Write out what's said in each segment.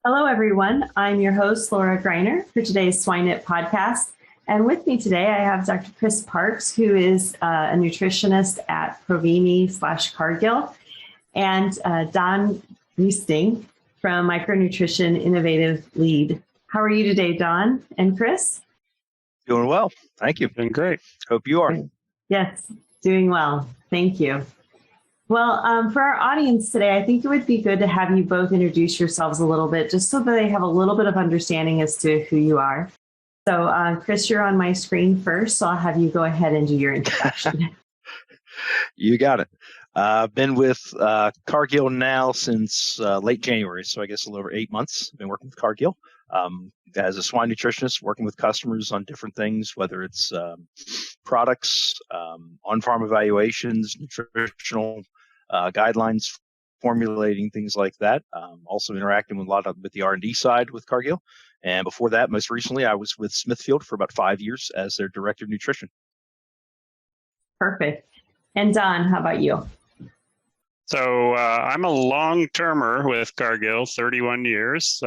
Hello, everyone. I'm your host, Laura Greiner, for today's Swine It podcast. And with me today, I have Dr. Chris Parks, who is a nutritionist at 𝘭𝘰𝘶/Cargill, and Don Giesting from Micronutrition Innovative Lead. How are you today, Don and Chris? Doing well. Thank you. Doing great. Hope you are. Yes, doing well. Thank you. Well, for our audience today, I think it would be good to have you both introduce yourselves a little bit, just so that they have a little bit of understanding as to who you are. So, Chris, you're on my screen first, so I'll have you go ahead and do your introduction. You got it. I've been with Cargill now since late January, so I guess a little over 8 months. I've been working with Cargill as a swine nutritionist, working with customers on different things, whether it's products, on-farm evaluations, nutritional guidelines, formulating things like that. Also interacting with a lot with the R&D side with Cargill. And before that, most recently, I was with Smithfield for about 5 years as their director of nutrition. Perfect. And Don, how about you? So I'm a long-termer with Cargill, 31 years.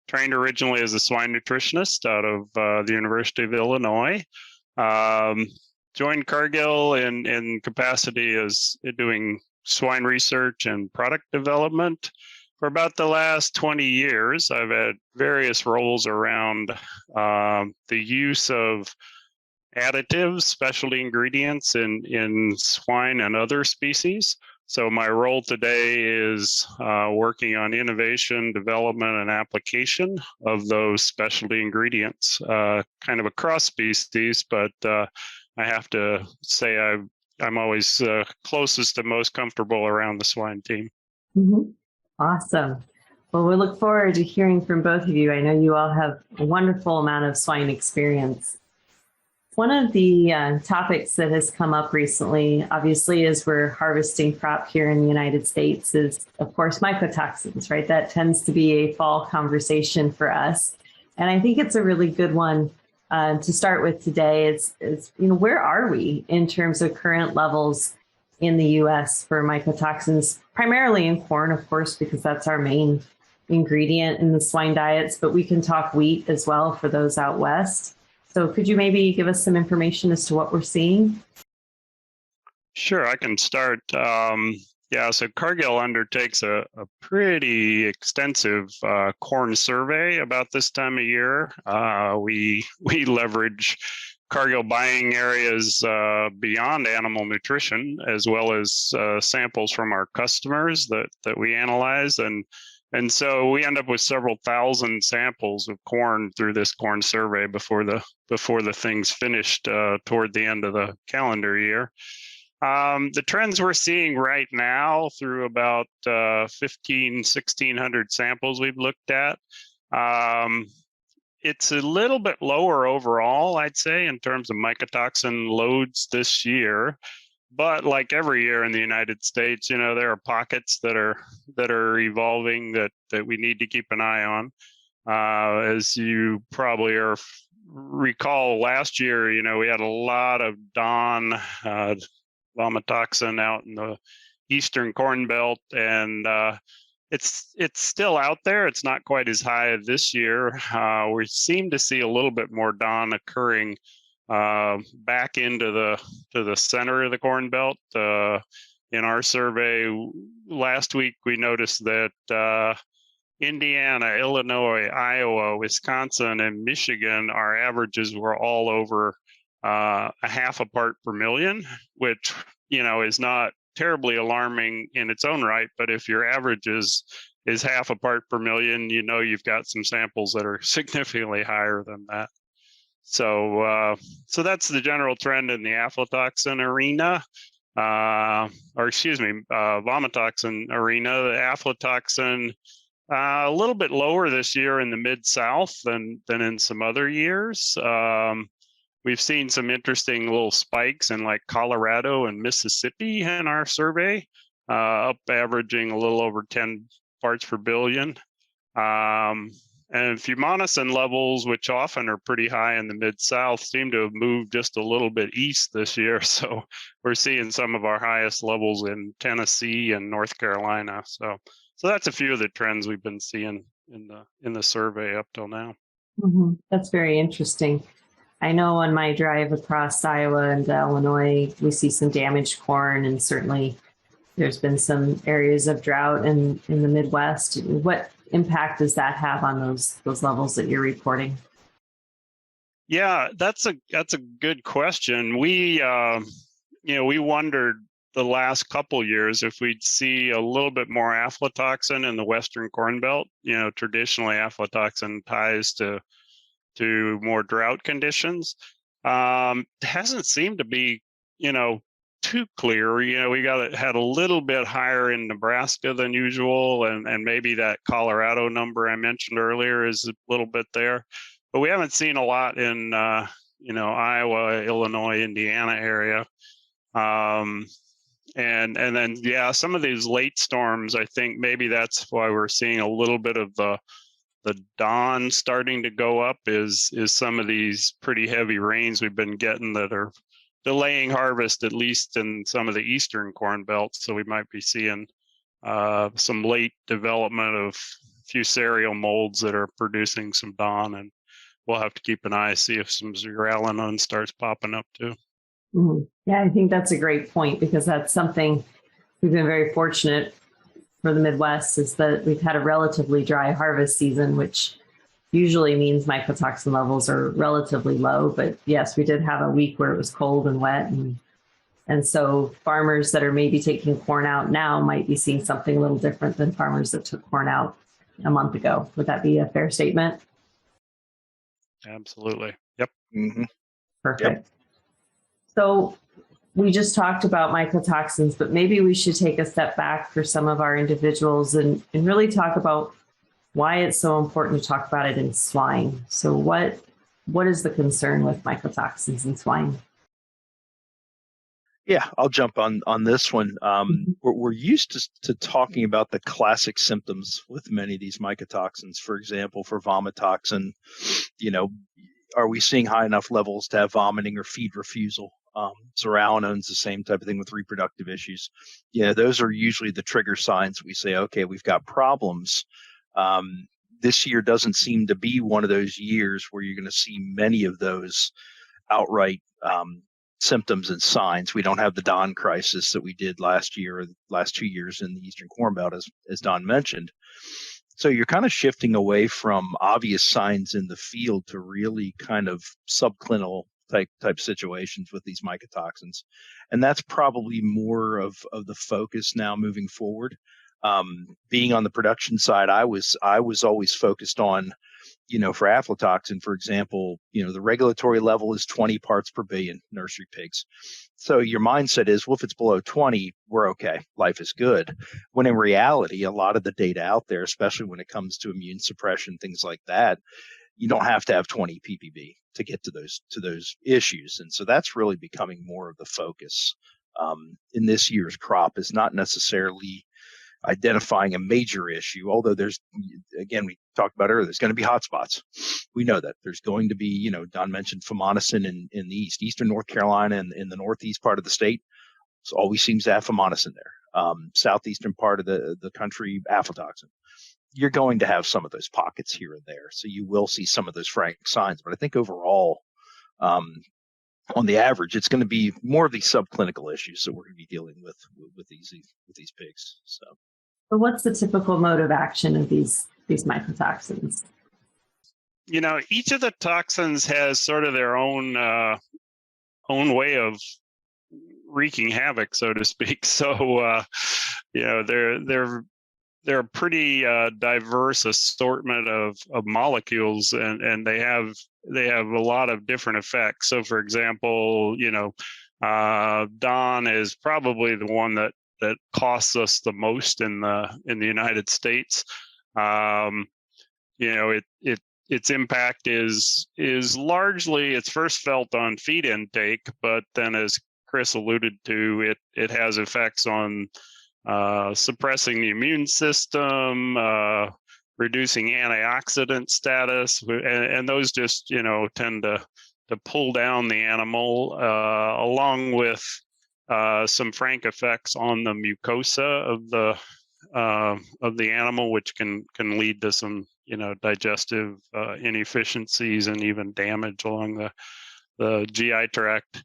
Trained originally as a swine nutritionist out of the University of Illinois. Joined Cargill in capacity as doing swine research and product development. For about the last 20 years, I've had various roles around the use of additives, specialty ingredients in swine and other species. So my role today is working on innovation, development, and application of those specialty ingredients, kind of across species, but I have to say I'm always closest and most comfortable around the swine team. Mm-hmm. Awesome. Well, we look forward to hearing from both of you. I know you all have a wonderful amount of swine experience. One of the topics that has come up recently, obviously, as we're harvesting crop here in the United States is, of course, mycotoxins, right? That tends to be a fall conversation for us. And I think it's a really good one to start with today. It's where are we in terms of current levels in the U.S. for mycotoxins, primarily in corn, of course, because that's our main ingredient in the swine diets, but we can talk wheat as well for those out west. So could you maybe give us some information as to what we're seeing? Sure, I can start. So Cargill undertakes a pretty extensive corn survey about this time of year. We leverage Cargill buying areas beyond animal nutrition, as well as samples from our customers that we analyze. And so we end up with several thousand samples of corn through this corn survey before the thing's finished toward the end of the calendar year. The trends we're seeing right now through about 1,600 samples we've looked at, it's a little bit lower overall, I'd say, in terms of mycotoxin loads this year. But like every year in the United States, there are pockets that are evolving that we need to keep an eye on. As you probably recall, last year, we had a lot of DON 𝘵𝗵𝗇oxin out in the eastern corn belt, and it's still out there. It's not quite as high this year. We seem to see a little bit more DON occurring back into the center of the corn belt. In our survey last week, we noticed that Indiana, Illinois, Iowa, Wisconsin, and Michigan, our averages were all over a half a part per million, which is not terribly alarming in its own right. But if your average is half a part per million, you've got some samples that are significantly higher than that. So that's the general trend in the aflatoxin arena, vomitoxin arena. The aflatoxin a little bit lower this year in the Mid-South than in some other years. We've seen some interesting little spikes in like Colorado and Mississippi in our survey, up averaging a little over 10 parts per billion. And fumonisin levels, which often are pretty high in the Mid-South, seem to have moved just a little bit east this year. So we're seeing some of our highest levels in Tennessee and North Carolina. So that's a few of the trends we've been seeing in the survey up till now. That's very interesting. I know on my drive across Iowa and Illinois, we see some damaged corn, and certainly there's been some areas of drought in the Midwest. What impact does that have on those levels that you're reporting? Yeah, that's a good question. We we wondered the last couple years if we'd see a little bit more aflatoxin in the Western Corn Belt. Traditionally aflatoxin ties to more drought conditions. It hasn't seemed to be, too clear. We had a little bit higher in Nebraska than usual, and maybe that Colorado number I mentioned earlier is a little bit there, but we haven't seen a lot in Iowa, Illinois, Indiana area. And then some of these late storms, I think maybe that's why we're seeing a little bit of the dawn starting to go up is some of these pretty heavy rains we've been getting that are delaying harvest, at least in some of the eastern corn belts. So we might be seeing some late development of fusarial molds that are producing some dawn, and we'll have to keep an eye, see if some zearalenone starts popping up too. Yeah, I think that's a great point, because that's something we've been very fortunate for the Midwest, is that we've had a relatively dry harvest season, which usually means mycotoxin levels are relatively low. But yes, we did have a week where it was cold and wet. And so farmers that are maybe taking corn out now might be seeing something a little different than farmers that took corn out a month ago. Would that be a fair statement? Absolutely. Yep. Perfect. Yep. So we just talked about mycotoxins, but maybe we should take a step back for some of our individuals and really talk about why it's so important to talk about it in swine. So what is the concern with mycotoxins in swine? Yeah, I'll jump on this one. We're used to talking about the classic symptoms with many of these mycotoxins. For example, for vomitoxin, are we seeing high enough levels to have vomiting or feed refusal? Zearalenone, the same type of thing with reproductive issues. Those are usually the trigger signs. We say, okay, we've got problems. This year doesn't seem to be one of those years where you're going to see many of those outright symptoms and signs. We don't have the Don crisis that we did last year, or the last 2 years in the Eastern Corn Belt, as Don mentioned. So you're kind of shifting away from obvious signs in the field to really kind of subclinical type situations with these mycotoxins. And that's probably more of the focus now moving forward. Being on the production side, I was always focused on, for aflatoxin, for example, the regulatory level is 20 parts per billion nursery pigs. So your mindset is, well, if it's below 20, we're okay. Life is good. When in reality, a lot of the data out there, especially when it comes to immune suppression, things like that, you don't have to have 20 ppb to get to those issues. And so that's really becoming more of the focus in this year's crop, is not necessarily identifying a major issue, although there's, again, we talked about earlier, there's going to be hotspots. We know that there's going to be, Don mentioned 𝗵𝗺 in the eastern North Carolina and in the northeast part of the state. So always seems to have 𝗵𝗺 there. Southeastern part of the country, aflatoxin. You're going to have some of those pockets here and there. So you will see some of those frank signs. But I think overall, on the average, it's going to be more of these subclinical issues that we're going to be dealing with these pigs. So what's the typical mode of action of these mycotoxins? Each of the toxins has sort of their own way of wreaking havoc, so to speak. So they're a pretty diverse assortment of molecules, and they have a lot of different effects. So, for example, Don is probably the one that costs us the most in the United States. Its impact is largely, it's first felt on feed intake, but then, as Chris alluded to, it has effects on suppressing the immune system, reducing antioxidant status, and those just tend to pull down the animal, along with some frank effects on the mucosa of the animal, which can lead to some digestive inefficiencies and even damage along the GI tract.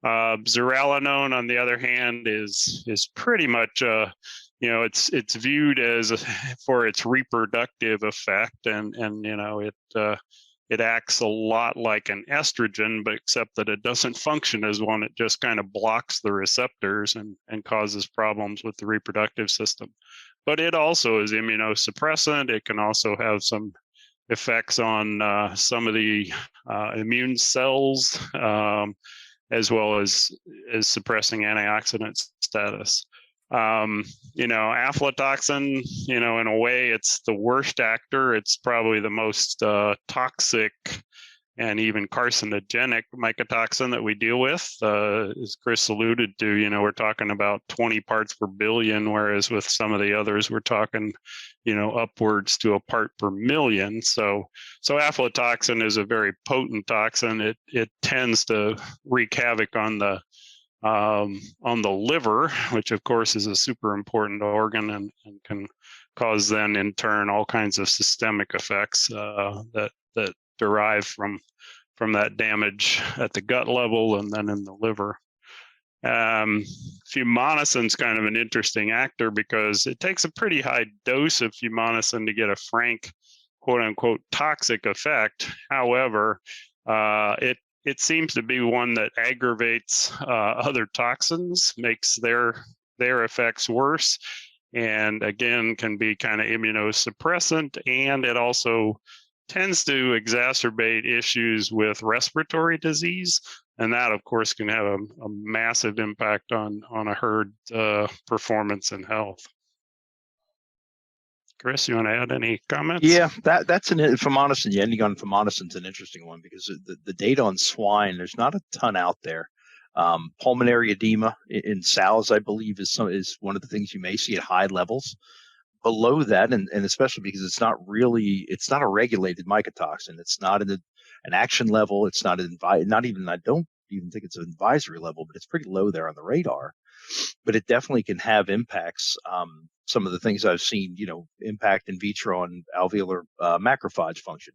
Zearalenone, on the other hand, is pretty much it's viewed as for its reproductive effect, and it acts a lot like an estrogen, but except that it doesn't function as one. It just kind of blocks the receptors and causes problems with the reproductive system. But it also is immunosuppressant. It can also have some effects on some of the immune cells, as well as suppressing antioxidant status. Aflatoxin, in a way, it's the worst actor. It's probably the most toxic and even carcinogenic mycotoxin that we deal with. As Chris alluded to, we're talking about 20 parts per billion, whereas with some of the others, we're talking, upwards to a part per million. So aflatoxin is a very potent toxin. It tends to wreak havoc on the liver, which of course is a super important organ and can cause then in turn all kinds of systemic effects that derive from that damage at the gut level and then in the liver. Fumonisin's kind of an interesting actor because it takes a pretty high dose of fumonisin to get a frank, quote unquote, toxic effect. However, it seems to be one that aggravates other toxins, makes their effects worse, and again can be kind of immunosuppressant, and it also tends to exacerbate issues with respiratory disease, and that of course can have a massive impact on a herd performance and health. Chris, you want to add any comments? Yeah, that's fumonisin. Yeah, ending on fumonisin is an interesting one because the data on swine, there's not a ton out there. Pulmonary edema in sows, I believe, is one of the things you may see at high levels. Below that, and especially because it's not a regulated mycotoxin. It's not an action level. It's not I don't even think it's an advisory level, but it's pretty low there on the radar. But it definitely can have impacts. Some of the things I've seen, impact in vitro on alveolar macrophage function.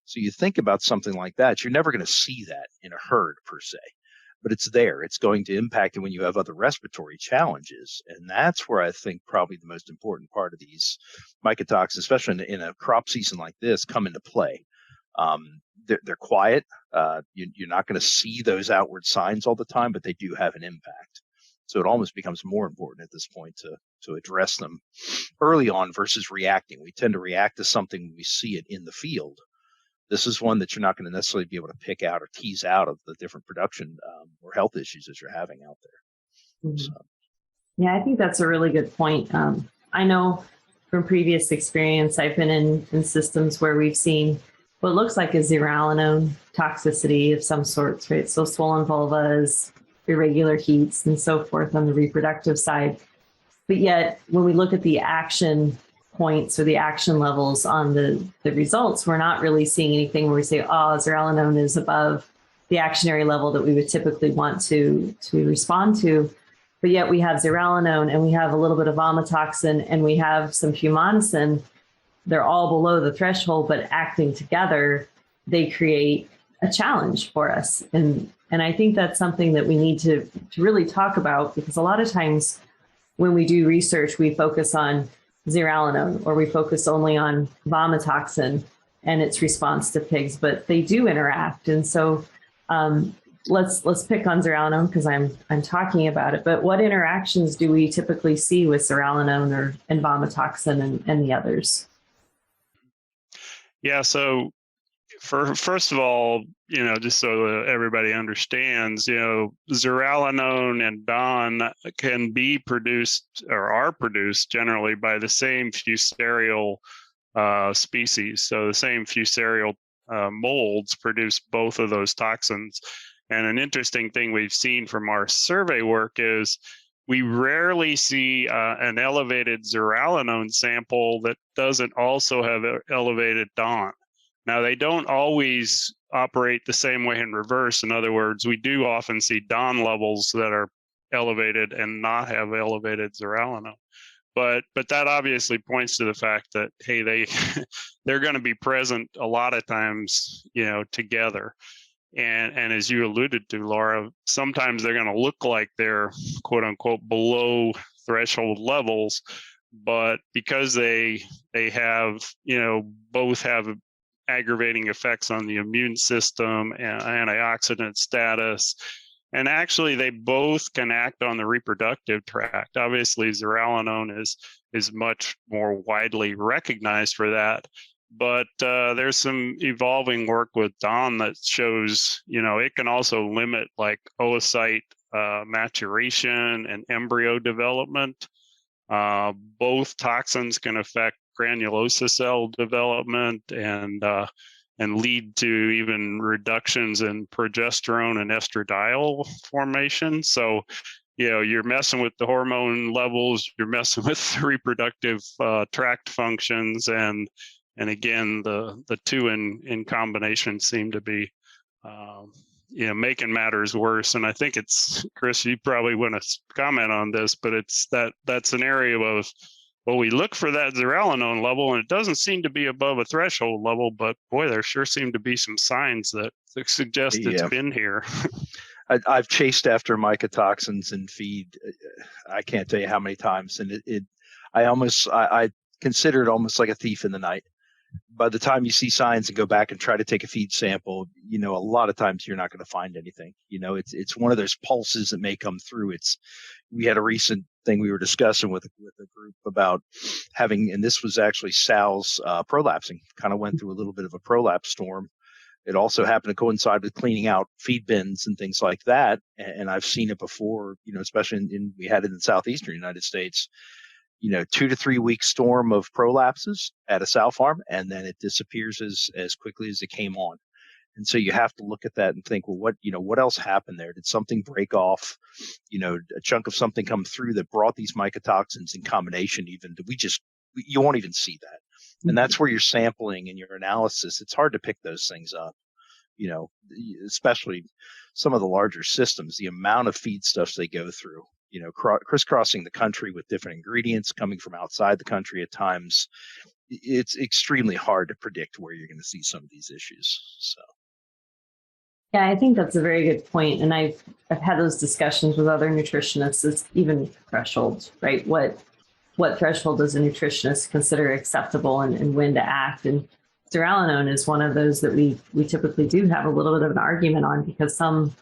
So you think about something like that, you're never going to see that in a herd per se, but it's there. It's going to impact it when you have other respiratory challenges. And that's where I think probably the most important part of these mycotoxins, especially in a crop season like this, come into play. They're quiet. You're not going to see those outward signs all the time, but they do have an impact. So it almost becomes more important at this point to address them early on versus reacting. We tend to react to something when we see it in the field. This is one that you're not going to necessarily be able to pick out or tease out of the different production or health issues that you're having out there. Mm-hmm. So. Yeah, I think that's a really good point. I know from previous experience, I've been in systems where we've seen what looks like a zearalenone toxicity of some sorts, right? So swollen vulvas, irregular heats, and so forth on the reproductive side. But yet, when we look at the action points or the action levels on the results, we're not really seeing anything where we say, oh, zearalenone is above the actionary level that we would typically want to respond to. But yet we have zearalenone and we have a little bit of vomitoxin and we have some fumonisin. They're all below the threshold, but acting together, they create a challenge for us. And I think that's something that we need to really talk about, because a lot of times when we do research, we focus on zearalenone or we focus only on vomitoxin and its response to pigs, but they do interact. And so let's pick on zearalenone because I'm talking about it. But what interactions do we typically see with zearalenone and vomitoxin and the others? Yeah, so first of all, just so everybody understands, zearalenone and DON can be produced or are produced generally by the same fusarial species. So the same fusarial molds produce both of those toxins. And an interesting thing we've seen from our survey work is we rarely see an elevated zearalenone sample that doesn't also have elevated DON. Now, they don't always operate the same way in reverse. In other words, we do often see DON levels that are elevated and not have elevated zearalenone. but that obviously points to the fact that, hey, they're going to be present a lot of times, together. And as you alluded to, Laura, sometimes they're going to look like they're quote unquote below threshold levels, but because they have, both have aggravating effects on the immune system and antioxidant status, and actually they both can act on the reproductive tract. Obviously, zearalenone is much more widely recognized for that. But there's some evolving work with Don that shows, it can also limit like oocyte maturation and embryo development. Both toxins can affect granulosa cell development and lead to even reductions in progesterone and estradiol formation. So, you're messing with the hormone levels, you're messing with the reproductive tract functions, and again, the two in combination seem to be, making matters worse. And I think it's, Chris, you probably want to comment on this, but it's that's an area of, well, we look for that zearalenone level, and it doesn't seem to be above a threshold level. But boy, there sure seem to be some signs that suggest it's been here. I've chased after mycotoxins in feed. I can't tell you how many times, and I consider it almost like a thief in the night. By the time you see signs and go back and try to take a feed sample, a lot of times you're not going to find anything. It's one of those pulses that may come through. We had a recent thing we were discussing with a group about having, and this was actually Sal's prolapsing, kind of went through a little bit of a prolapse storm. It also happened to coincide with cleaning out feed bins and things like that. And I've seen it before, especially we had it in the southeastern United States. 2 to 3 week storm of prolapses at a sow farm, and then it disappears as quickly as it came on. And so you have to look at that and think, well, what else happened there? Did something break off? A chunk of something come through that brought these mycotoxins in combination even? You won't even see that. And that's where your sampling and your analysis, it's hard to pick those things up, especially some of the larger systems, the amount of feedstuffs they go through. Crisscrossing the country with different ingredients coming from outside the country at times, it's extremely hard to predict where you're going to see some of these issues. So, yeah, I think that's a very good point. And I've had those discussions with other nutritionists. It's even thresholds, right? What threshold does a nutritionist consider acceptable and when to act? And zearalenone is one of those that we typically do have a little bit of an argument on, because some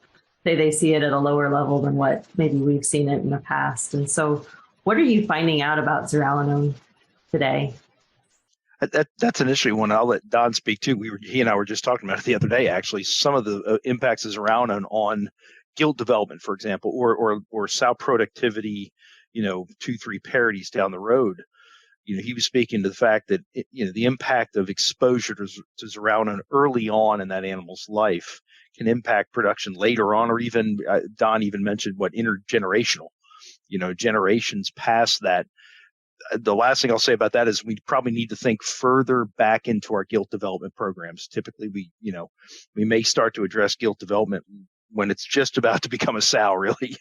say they see it at a lower level than what maybe we've seen it in the past. And so what are you finding out about zearalenone today? That's an interesting one. I'll let Don speak too. He and I were just talking about it the other day, actually. Some of the impacts of zearalenone on gilt development, for example, or sow productivity, 2-3 parities down the road. He was speaking to the fact that the impact of exposure to zearalenone early on in that animal's life can impact production later on, or even Don even mentioned intergenerational, generations past that. The last thing I'll say about that is we probably need to think further back into our gilt development programs. Typically, we may start to address gilt development when it's just about to become a sow, really.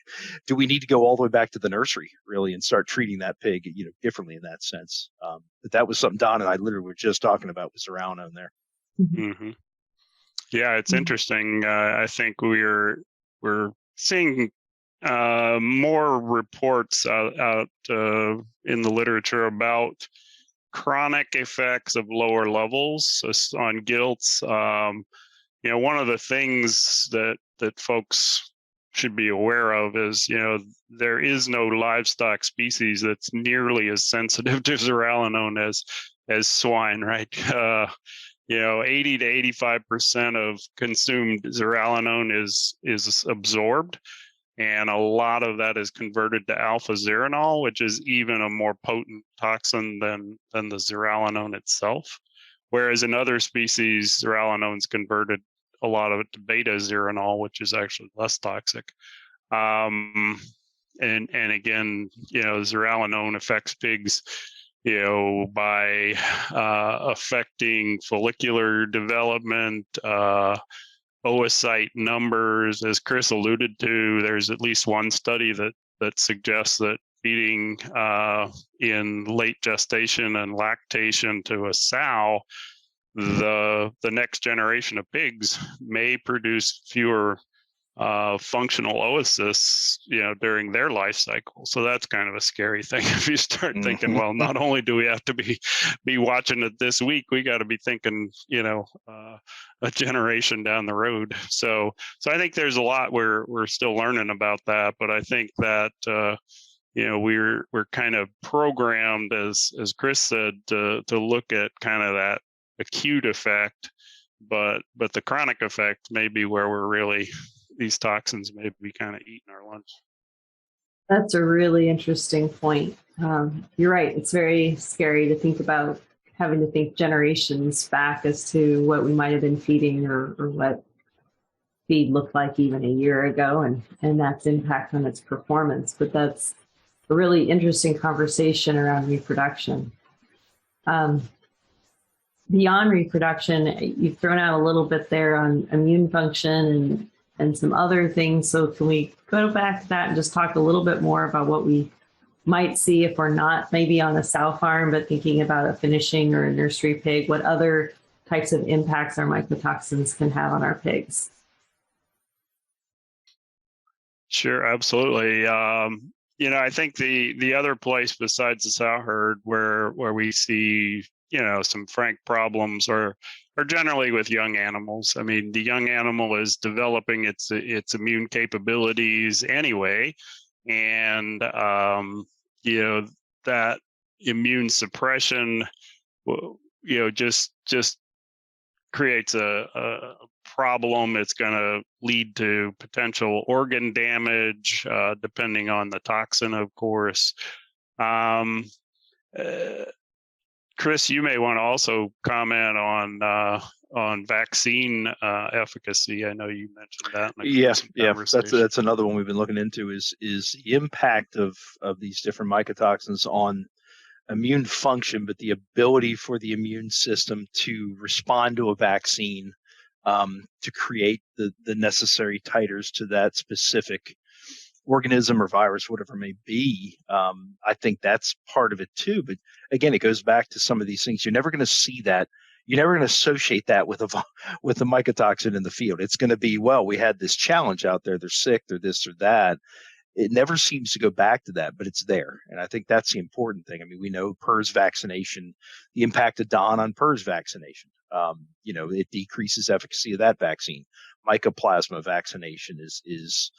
Do we need to go all the way back to the nursery, really, and start treating that pig, differently in that sense? But that was something Don and I literally were just talking about with zearalenone there. Mm-hmm. Yeah, it's interesting. I think we're seeing more reports out in the literature about chronic effects of lower levels on gilts. One of the things that folks should be aware of is, there is no livestock species that's nearly as sensitive to zearalenone as swine, right? 80 to 85% of consumed zearalenone is absorbed, and a lot of that is converted to alpha-zeranol, which is even a more potent toxin than the zearalenone itself. Whereas in other species, zearalenone is converted, a lot of it, to beta-zeranol, which is actually less toxic. And again, zearalenone affects pigs by affecting follicular development, oocyte numbers. As Chris alluded to, there's at least one study that suggests that feeding in late gestation and lactation to a sow, the next generation of pigs may produce fewer functional oocysts, during their life cycle. So that's kind of a scary thing. If you start thinking, well, not only do we have to be watching it this week, we got to be thinking, a generation down the road. So I think there's a lot we're still learning about that, but I think that we're kind of programmed, as Chris said, to look at kind of that acute effect, but the chronic effect may be where we're really, these toxins may be kind of eating our lunch. That's a really interesting point. You're right. It's very scary to think about having to think generations back as to what we might have been feeding or what feed looked like even a year ago, and that's impact on its performance. But that's a really interesting conversation around reproduction. Beyond reproduction, you've thrown out a little bit there on immune function and some other things. So can we go back to that and just talk a little bit more about what we might see if we're not maybe on a sow farm, but thinking about a finishing or a nursery pig, what other types of impacts our mycotoxins can have on our pigs? Sure, absolutely. I think the other place besides the sow herd where we see, some frank problems are generally with young animals. I mean, the young animal is developing its immune capabilities anyway, and that immune suppression, just creates a problem. It's going to lead to potential organ damage, depending on the toxin, of course. Chris, you may want to also comment on vaccine efficacy. I know you mentioned that. Yeah. That's another one we've been looking into is the impact of these different mycotoxins on immune function, but the ability for the immune system to respond to a vaccine, to create the necessary titers to that specific organism or virus, whatever it may be. I think that's part of it too. But again, it goes back to some of these things. You're never going to see that. You're never going to associate that with a mycotoxin in the field. It's going to be, well, we had this challenge out there. They're sick. They're this or that. It never seems to go back to that, but it's there. And I think that's the important thing. I mean, we know PRRS vaccination, the impact of DON on PRRS vaccination. It decreases efficacy of that vaccine. Mycoplasma vaccination is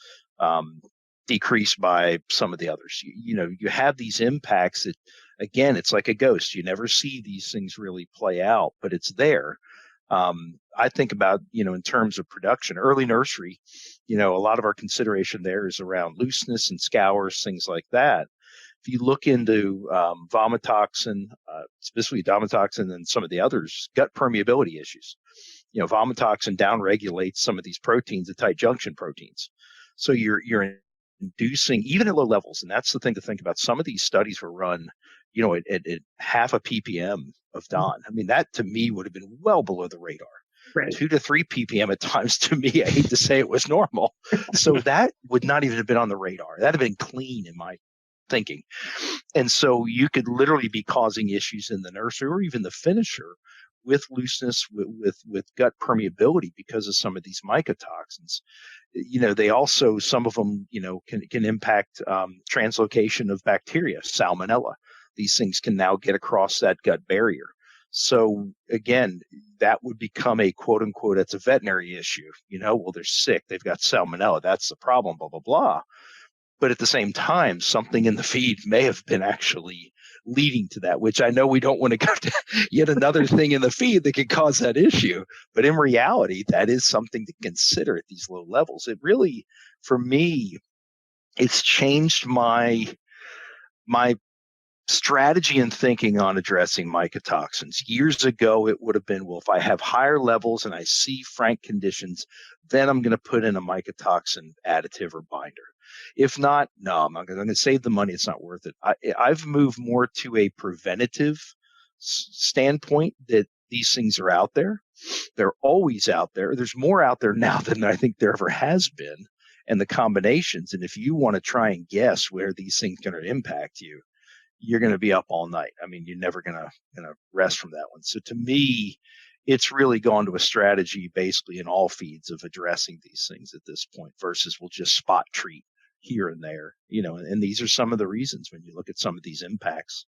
decreased by some of the others. You have these impacts that, again, it's like a ghost. You never see these things really play out, but it's there. I think about, in terms of production, early nursery, a lot of our consideration there is around looseness and scours, things like that. If you look into vomitoxin, specifically vomitoxin and some of the others, gut permeability issues, vomitoxin downregulates some of these proteins, the tight junction proteins. So you're inducing, even at low levels, and that's the thing to think about. Some of these studies were run, at half a ppm of DON. I mean, that to me would have been well below the radar. Right. 2 to 3 ppm at times, to me, I hate to say it, was normal. So that would not even have been on the radar. That'd have been clean in my thinking. And so you could literally be causing issues in the nursery or even the finisher with looseness, with gut permeability because of some of these mycotoxins. They also, some of them, can impact translocation of bacteria, salmonella. These things can now get across that gut barrier. So again, that would become a quote unquote, it's a veterinary issue. Well, they're sick. They've got salmonella. That's the problem, blah, blah, blah. But at the same time, something in the feed may have been actually leading to that, which I know we don't want to go to yet another thing in the feed that could cause that issue. But in reality, that is something to consider at these low levels. It really, for me, it's changed my strategy and thinking on addressing mycotoxins. Years ago, it would have been, well, if I have higher levels and I see frank conditions, then I'm going to put in a mycotoxin additive or binder. If not, no, I'm going to save the money. It's not worth it. I've moved more to a preventative standpoint that these things are out there. They're always out there. There's more out there now than I think there ever has been. and the combinations. And if you want to try and guess where these things are going to impact you, you're going to be up all night. I mean, you're never going to rest from that one. So to me, it's really gone to a strategy basically in all feeds of addressing these things at this point versus we'll just spot treat here and there, and these are some of the reasons when you look at some of these impacts,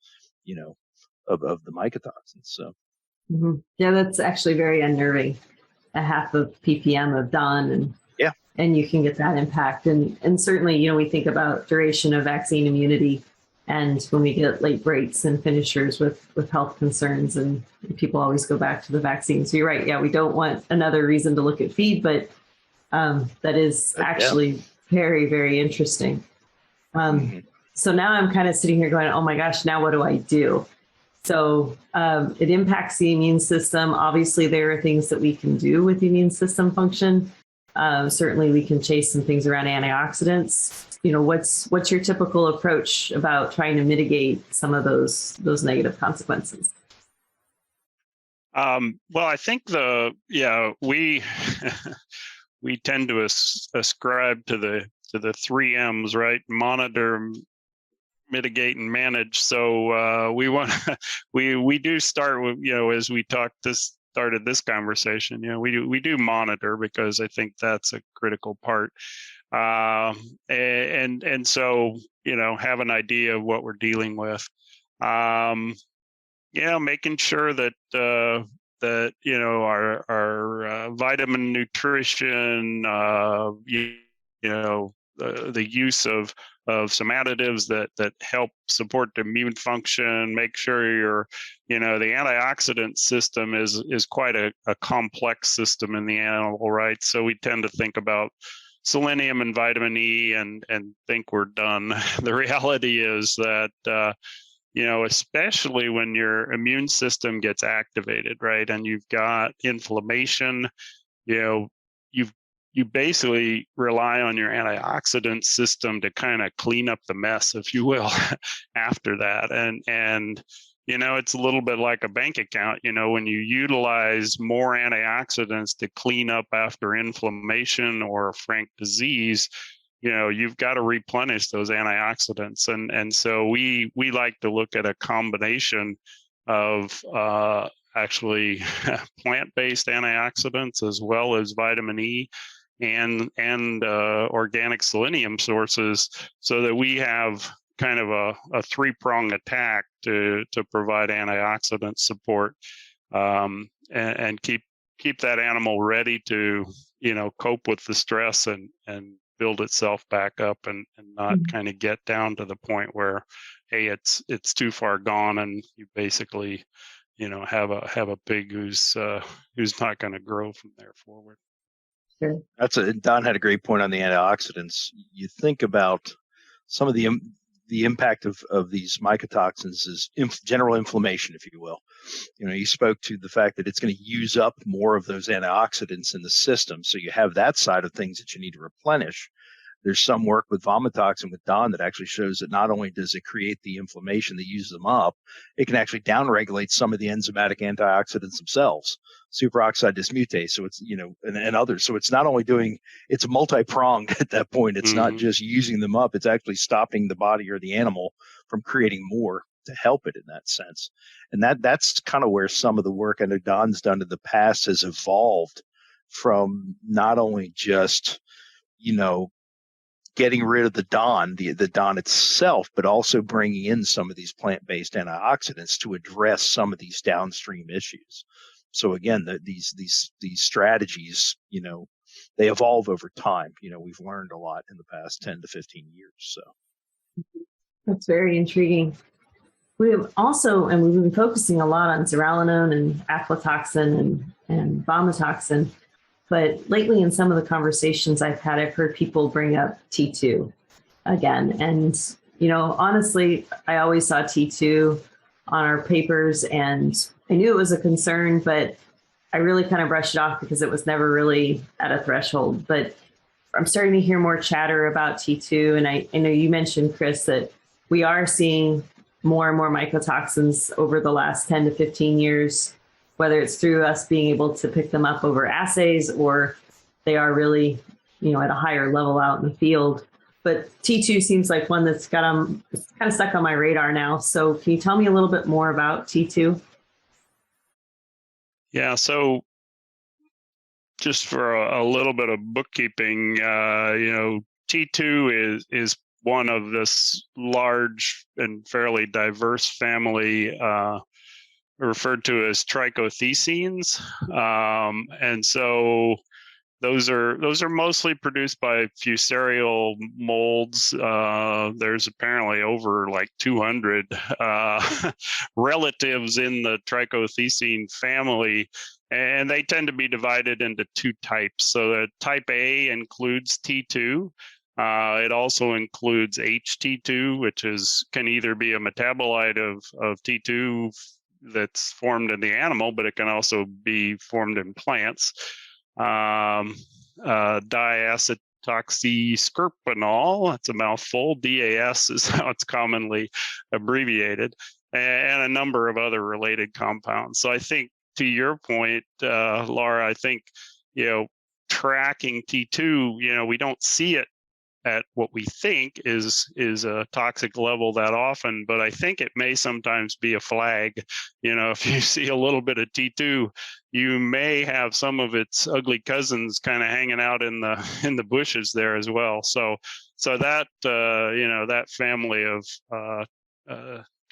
of the mycotoxins. So. Mm-hmm. Yeah, that's actually very unnerving. A half of ppm of DON and you can get that impact. And certainly, we think about duration of vaccine immunity and when we get late breaks and finishers with health concerns, and people always go back to the vaccine. So you're right. Yeah, we don't want another reason to look at feed, but that is actually very, very interesting. So now I'm kind of sitting here going, oh my gosh, now what do I do? So it impacts the immune system. Obviously, there are things that we can do with the immune system function. Certainly, we can chase some things around antioxidants. What's your typical approach about trying to mitigate some of those negative consequences? Well, I think we we tend to ascribe to the 3 M's, right? Monitor, mitigate, and manage. So we do start with, as we started this conversation, we do monitor because I think that's a critical part. And so, have an idea of what we're dealing with. Making sure that our vitamin nutrition, the use of some additives that help support the immune function, make sure the antioxidant system is quite a complex system in the animal, right? So we tend to think about selenium and vitamin E and think we're done. The reality is that, especially when your immune system gets activated, right, and you've got inflammation, you basically rely on your antioxidant system to kind of clean up the mess, if you will, after that. And it's a little bit like a bank account. When you utilize more antioxidants to clean up after inflammation or frank disease, you've got to replenish those antioxidants. And so we like to look at a combination of actually plant-based antioxidants as well as vitamin E and organic selenium sources, so that we have kind of a three-prong attack to provide antioxidant support, and keep that animal ready to cope with the stress and build itself back up and not kind of get down to the point where, hey, it's too far gone and you basically have a pig who's not going to grow from there forward. Sure. Don had a great point on the antioxidants. You think about some of the impact of these mycotoxins is general inflammation, if you will. You spoke to the fact that it's going to use up more of those antioxidants in the system. So you have that side of things that you need to replenish. There's some work with vomitoxin with Don that actually shows that not only does it create the inflammation that uses them up, it can actually downregulate some of the enzymatic antioxidants themselves, superoxide dismutase. So it's, and others. So it's not only it's multi-pronged at that point. It's not just using them up. It's actually stopping the body or the animal from creating more to help it in that sense. And that's kind of where some of the work I know Don's done in the past has evolved from, not only just, getting rid of the DON itself, but also bringing in some of these plant-based antioxidants to address some of these downstream issues. So again, these strategies, they evolve over time. We've learned a lot in the past 10 to 15 years. So that's very intriguing. We have also, and we've been focusing a lot on zearalenone and aflatoxin and vomitoxin. But lately in some of the conversations I've had, I've heard people bring up T2 again. And, honestly, I always saw T2 on our papers and I knew it was a concern, but I really kind of brushed it off because it was never really at a threshold. But I'm starting to hear more chatter about T2. And I know you mentioned, Chris, that we are seeing more and more mycotoxins over the last 10 to 15 years, whether it's through us being able to pick them up over assays or they are really at a higher level out in the field. But T2 seems like one that's kind of stuck on my radar now. So can you tell me a little bit more about T2? Yeah, so just for a little bit of bookkeeping, T2 is one of this large and fairly diverse family referred to as trichothecines, and so those are mostly produced by fusarial molds. There's apparently over like 200 relatives in the trichothecene family, and they tend to be divided into two types. So the type A includes T2. It also includes HT2, which can either be a metabolite of T2 that's formed in the animal, but it can also be formed in plants. 𝘗𝘃 that's a mouthful. DAS is how it's commonly abbreviated, and a number of other related compounds. So I think, to your point, Laura, I think, tracking T2, we don't see it at what we think is a toxic level that often, but I think it may sometimes be a flag. If you see a little bit of T2, you may have some of its ugly cousins kind of hanging out in the bushes there as well. So that that family of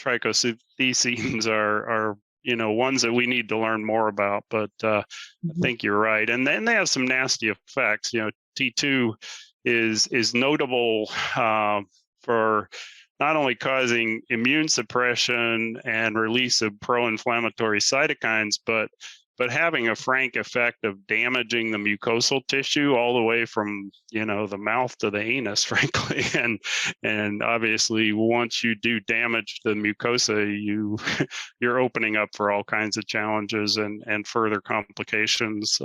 trichothecines are ones that we need to learn more about. But I think you're right, and then they have some nasty effects. T2 is notable for not only causing immune suppression and release of pro-inflammatory cytokines, but having a frank effect of damaging the mucosal tissue all the way from the mouth to the anus, frankly. And obviously, once you do damage the mucosa, you're opening up for all kinds of challenges and further complications,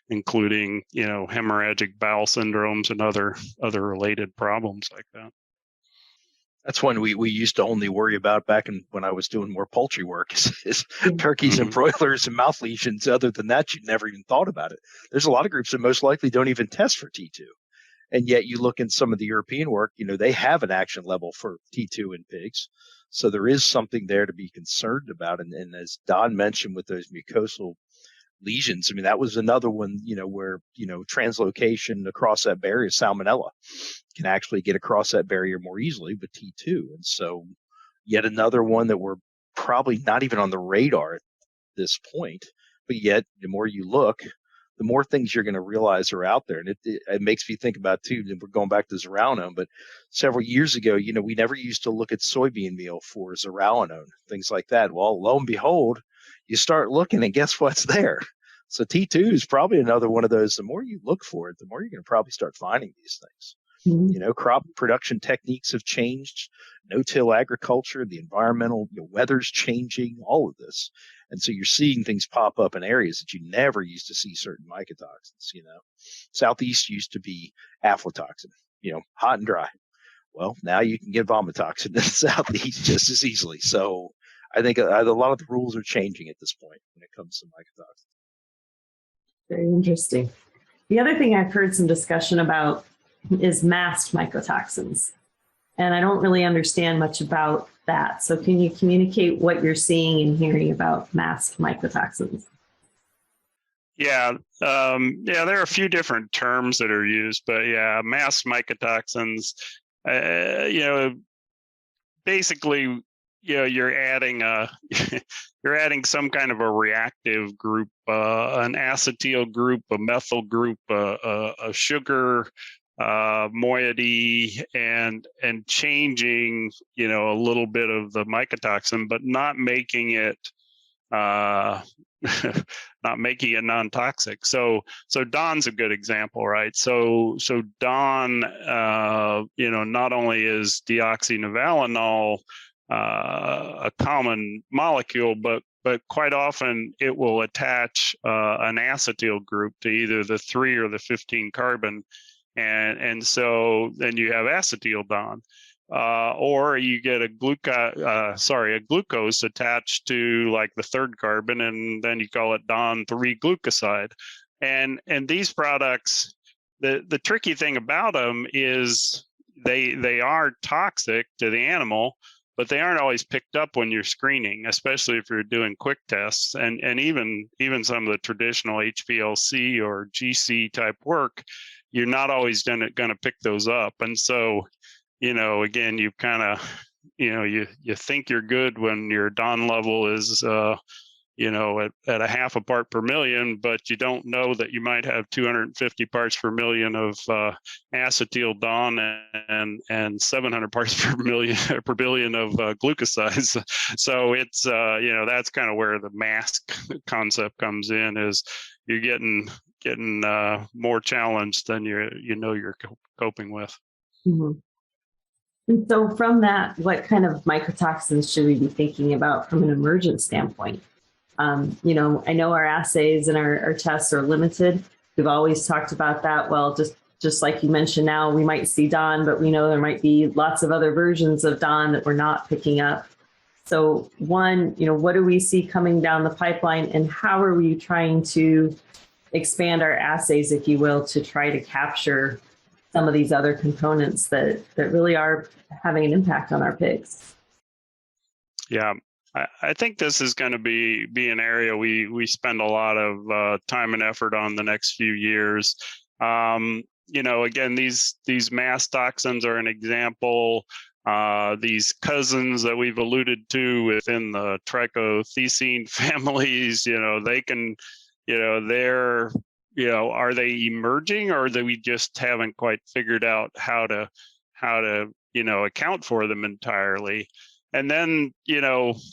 including hemorrhagic bowel syndromes and other related problems like that. That's one we used to only worry about back when I was doing more poultry work is turkeys and broilers and mouth lesions. Other than that, you never even thought about it. There's a lot of groups that most likely don't even test for T2. And yet you look in some of the European work, they have an action level for T2 in pigs. So there is something there to be concerned about. And as Don mentioned with those mucosal lesions, that was another one, where, translocation across that barrier, salmonella, can actually get across that barrier more easily with T2. And so yet another one that we're probably not even on the radar at this point, but yet the more you look, the more things you're going to realize are out there. And it makes me think about, too, and we're going back to zearalenone, but several years ago, we never used to look at soybean meal for zearalenone, things like that. Well, lo and behold, you start looking and guess what's there? So T2 is probably another one of those. The more you look for it, the more you're going to probably start finding these things. Mm-hmm. Crop production techniques have changed, no-till agriculture, the environmental weather's changing, all of this. And so you're seeing things pop up in areas that you never used to see certain mycotoxins. Southeast used to be aflatoxin, hot and dry. Well, now you can get vomitoxin in the Southeast just as easily. So I think a lot of the rules are changing at this point when it comes to mycotoxins. Very interesting. The other thing I've heard some discussion about is masked mycotoxins. And I don't really understand much about that. So can you communicate what you're seeing and hearing about masked mycotoxins? Yeah, there are a few different terms that are used, but yeah, masked mycotoxins, basically, you're adding you're adding some kind of a reactive group, an acetyl group, a methyl group, a sugar moiety, and changing a little bit of the mycotoxin, but not making it non-toxic. So Don's a good example, right? So Don, not only is deoxynivalenol a common molecule, but quite often it will attach an acetyl group to either the 3 or the 15 carbon, and so then you have acetyl Don, or you get a glucose attached to like the 3rd carbon, and then you call it Don 3 glucoside, and these products, the tricky thing about them is they are toxic to the animal, but they aren't always picked up when you're screening, especially if you're doing quick tests. And even some of the traditional HPLC or GC type work, you're not always going to pick those up. And so, again, you kind of, you think you're good when your DON level is, at a half a part per million, but you don't know that you might have 250 parts per million of acetyl DON and 700 parts per billion of glucosides. So it's that's kind of where the mask concept comes in. Is you're getting more challenged than you're coping with. Mm-hmm. And so from that, what kind of mycotoxins should we be thinking about from an emergent standpoint? I know our assays and our tests are limited. We've always talked about that. Well, just like you mentioned now, we might see DON, but we know there might be lots of other versions of DON that we're not picking up. So one, what do we see coming down the pipeline, and how are we trying to expand our assays, if you will, to try to capture some of these other components that really are having an impact on our pigs? Yeah. I think this is going to be an area we spend a lot of time and effort on the next few years. Again, these mast toxins are an example. These cousins that we've alluded to within the trichothecene families, they can, they're, are they emerging, or that we just haven't quite figured out how to account for them entirely? And then,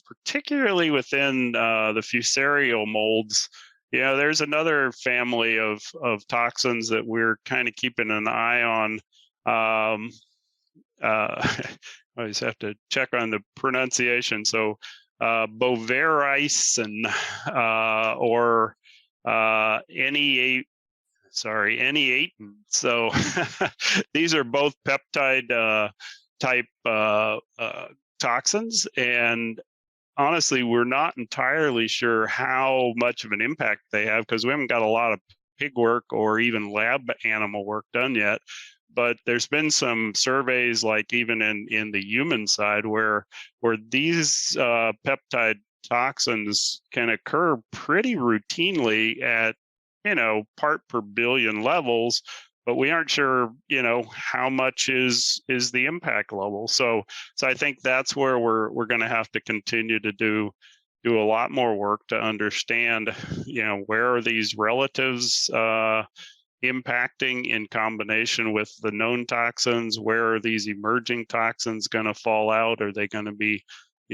particularly within the fusarial molds, there's another family of toxins that we're kind of keeping an eye on. I always have to check on the pronunciation. So 𝘮𝘪𝘀𝘀 or 𝘺𝘰𝘃. So these are both peptide type toxins, and honestly, we're not entirely sure how much of an impact they have, because we haven't got a lot of pig work or even lab animal work done yet. But there's been some surveys, like even in the human side, where these peptide toxins can occur pretty routinely at part per billion levels, but we aren't sure, how much is the impact level. So I think that's where we're going to have to continue to do a lot more work to understand, where are these relatives impacting in combination with the known toxins? Where are these emerging toxins going to fall out? Are they going to be,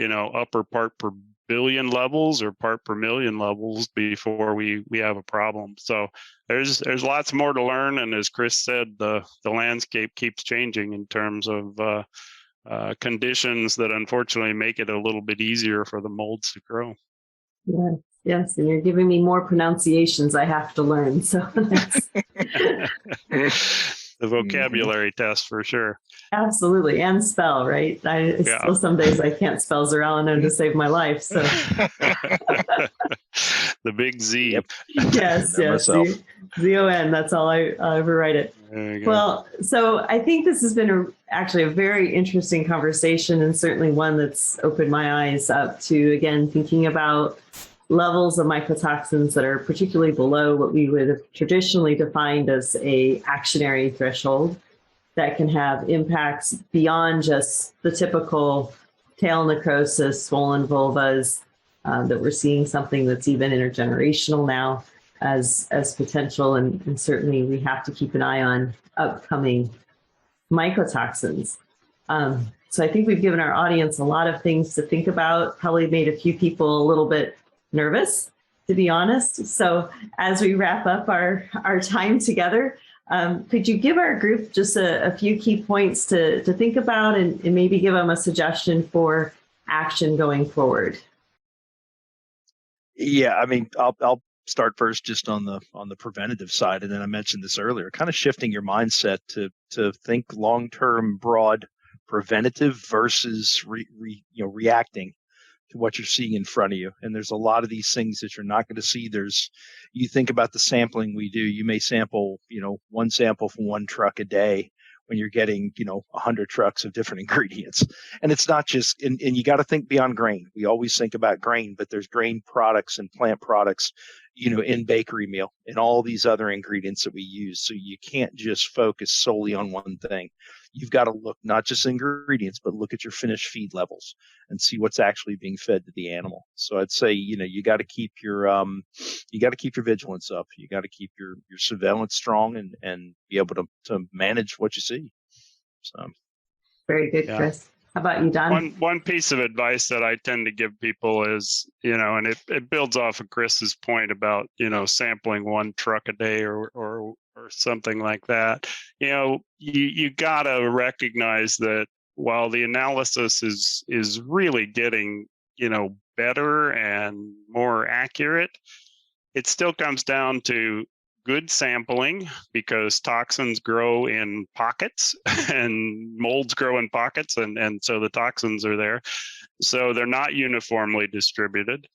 upper part per billion levels or part per million levels before we have a problem? So there's lots more to learn, and as Chris said, the landscape keeps changing in terms of conditions that unfortunately make it a little bit easier for the molds to grow. Yes, and you're giving me more pronunciations I have to learn. So that's the vocabulary test for sure. Absolutely, and spell, right? Still some days I can't spell 𝘬𝘪𝑚 to save my life. So the big Z. Yep. Yes, ZON. That's all I ever write it. Well, so I think this has been actually a very interesting conversation, and certainly one that's opened my eyes up to, again, thinking about levels of mycotoxins that are particularly below what we would have traditionally defined as a actionary threshold, that can have impacts beyond just the typical tail necrosis, swollen vulvas, that we're seeing something that's even intergenerational now as potential, and certainly we have to keep an eye on upcoming mycotoxins. So I think we've given our audience a lot of things to think about, probably made a few people a little bit nervous, to be honest. So as we wrap up our time together, could you give our group just a few key points to think about, and maybe give them a suggestion for action going forward? Yeah, I mean, I'll start first just on the preventative side, and then I mentioned this earlier, kind of shifting your mindset to think long-term, broad preventative versus reacting what you're seeing in front of you. And there's a lot of these things that you're not going to see. You think about the sampling we do, you may sample, one sample from one truck a day when you're getting, 100 trucks of different ingredients. And it's not just, and you got to think beyond grain. We always think about grain, but there's grain products and plant products, in bakery meal and all these other ingredients that we use. So you can't just focus solely on one thing. You've got to look not just ingredients, but look at your finished feed levels and see what's actually being fed to the animal. So I'd say, you got to keep your vigilance up. You got to keep your surveillance strong and be able to manage what you see. So very good, Chris. How about you, Don? One piece of advice that I tend to give people is, and it builds off of Chris's point about, sampling one truck a day or something like that. You gotta recognize that while the analysis is really getting, better and more accurate, it still comes down to good sampling, because toxins grow in pockets and molds grow in pockets, and so the toxins are there. So they're not uniformly distributed.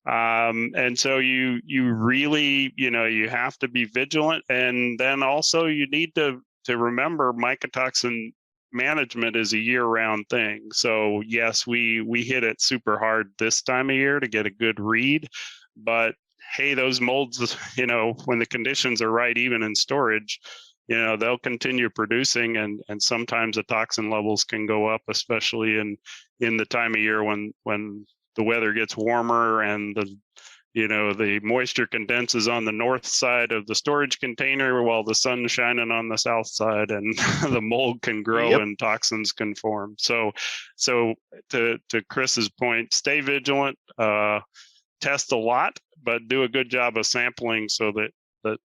And so you really, you have to be vigilant. And then also you need to remember mycotoxin management is a year-round thing. So yes, we hit it super hard this time of year to get a good read, but hey, those molds, when the conditions are right, even in storage, they'll continue producing, and sometimes the toxin levels can go up, especially in the time of year when the weather gets warmer and the moisture condenses on the north side of the storage container while the sun's shining on the south side, and the mold can grow and toxins can form. So to Chris's point, stay vigilant, test a lot, but do a good job of sampling so that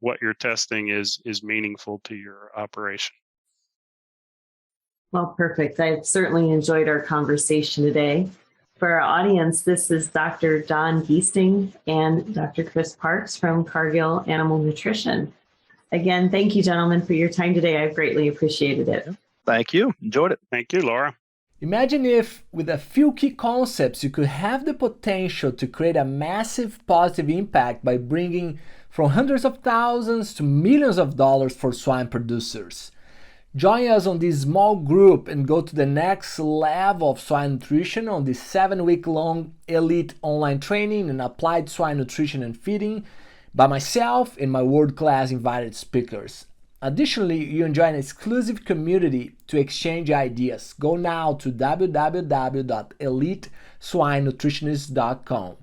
what you're testing is meaningful to your operation. Well, perfect. I've certainly enjoyed our conversation today. For our audience, this is Dr. Don Giesting and Dr. Chris Parks from Cargill Animal Nutrition. Again, thank you, gentlemen, for your time today. I've greatly appreciated it. Thank you. Enjoyed it. Thank you, Laura. Imagine if, with a few key concepts, you could have the potential to create a massive positive impact by bringing from hundreds of thousands to millions of dollars for swine producers. Join us on this small group and go to the next level of swine nutrition on this 7-week-long elite online training in applied swine nutrition and feeding by myself and my world-class invited speakers. Additionally, you enjoy an exclusive community to exchange ideas. Go now to www.eliteswinenutritionist.com.